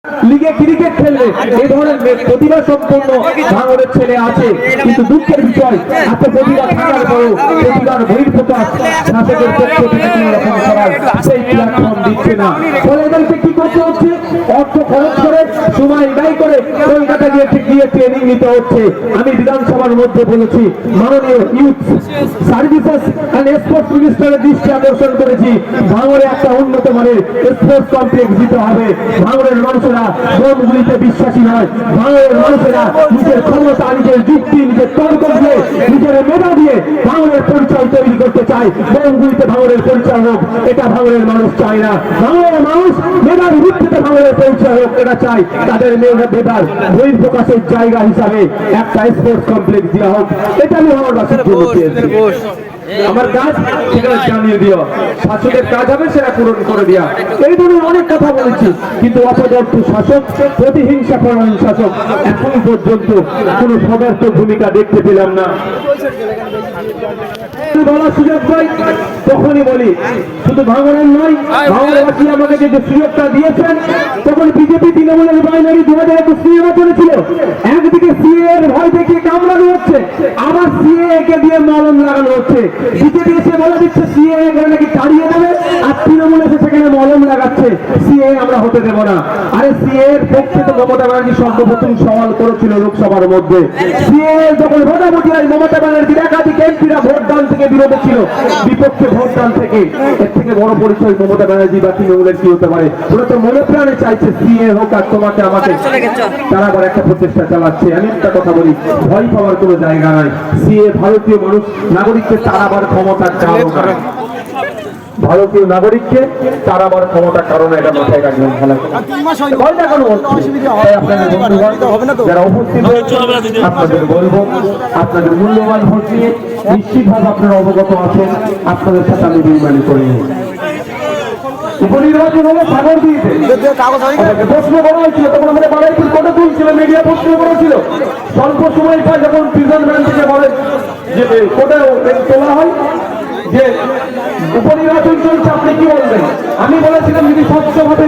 লিগে ক্রিকেট খেললে এই ধরনের প্রতিভা সম্পন্ন ভাঙড়ের ছেলে আছে, কিন্তু দুঃখের বিষয় এত প্রতিভা থাকার পরেও প্রতিভার বহিঃপ্রকাশ শাসকের পক্ষ থেকে কোনো রকম করার সেই প্ল্যাটফর্ম দিচ্ছে না। ফলে এদেরকে কি করতে হচ্ছে? অর্থ খরচ করে, সময় ব্যয় করে কলকাতা গিয়ে ট্রেনিং নিতে হচ্ছে। আমি বিধানসভার মধ্যে বলেছি, মাননীয় ইউথ সার্ভিসেস এন্ড স্পোর্টস মিনিস্টারের দৃষ্টি আকর্ষণ করেছি, ভাঙড়ে একটা উন্নত মানের স্পোর্টস কমপ্লেক্স দিতে হবে। ভাঙড়ের মানুষেরা দমগুলিতে বিশ্বাসী নয়, ভাঙড়ের মানুষেরা নিজের ক্ষমতা, নিজের যুক্তি, নিজের তর্ক দিয়ে, নিজের মেধা দিয়ে ভাঙড়ের পরিচয় তৈরি করতে চায়। দমগুলিতে ভাঙড়ের পরিচয় হোক, এটা ভাঙড়ের মানুষ চায় না। ভাঙড়ের মানুষ মেধার ভিত্তিতে ভাঙড়ের পরিচয় হোক, এটা চাই। তাদের মেধার বহিঃপ্রকাশের জায়গা হিসাবে একটা স্পোর্টস কমপ্লেক্স দেওয়া হোক, এটা আমি ভাঙড়বাসীর জন্য চেয়েছি। আমার কাজ সেখানে জানিয়ে দেওয়া, শাসকের কাজ হবে সেটা পূরণ করে দেওয়া। এই ধরনের অনেক কথা বলেছি, কিন্তু অপদার্থ শাসক, প্রতিহিংসা পরায়ণ শাসক এখন পর্যন্ত কোনো সদর্থ ভূমিকা দেখতে পেলাম না। বলার সুযোগ পাই তখনই বলি, শুধু ভাঙড়ের নয়, ভাঙড়বাসী আমাকে যে সুযোগটা দিয়েছেন, তখন বিজেপি তৃণমূলের বাইনারি 2021 নির্বাচনে ছিল। একদিকে সিএ এর ভয় দেখিয়ে কামড়ানো হচ্ছে, আবার সিএ কে দিয়ে মলম লাগানো হচ্ছে। বিজেপি এসে বলে দিচ্ছে সিএ নাকি তাড়িয়ে দেবে, আর তৃণমূল এসে সেখানে মলম লাগাচ্ছে সিএ আমরা হতে দেব না। আরে সিএ এর পক্ষে তো মমতা ব্যানার্জি সর্বপ্রথম সওয়াল করেছিল লোকসভার মধ্যে। সিএ যখন ভোটাভুটি হয়, মমতা ব্যানার্জির একাধিক এমপিরা ভোটদান থেকে বিরোধী ছিল, বিপক্ষে ভোটদান থেকে। এর থেকে বড় পরিচয় মমতা ব্যানার্জি বা তৃণমূলের কি হতে পারে? ওরা তো মনে প্রাণে চাইছে সিএ হোক, আর তোমাকে আমাকে তারা আবার একটা প্রচেষ্টা চালাচ্ছে। আমি একটা কথা বলি, ভয় পাওয়ার কোনো জায়গা নাই। সিএ ভারতীয় মানুষ নাগরিককে তারাবার ক্ষমতার কারণ, ভারতীয় নাগরিককে তারাবার ক্ষমতার কারণে এটা মাথায় রাখবেন। ভয়টা কেন হচ্ছে? আপনাদের বন্ধুগণ যারা উপস্থিত হয়েছে, আপনাদের বলবো, আপনাদের মূল্যবান ভোট নিয়ে নিশ্চিতভাবে আপনারা অবগত আছেন, আপনাদের সাথে আমি বেইমানি করিনি। উপনির্বাচন হলো সাগর দিয়েছে, প্রশ্ন করা হয়েছিল, তখন আমাদের বাড়াইপুর কোটা তুলছিল, মিডিয়া প্রশ্ন করেছিল। স্বল্প সময় পর যখন প্রিজন ভ্যান থেকে বলে যে কোটা তোলা হয়, যে উপনির্বাচন চলছে, আপনি কি বলবেন? আমি বলেছিলাম যদি স্বচ্ছভাবে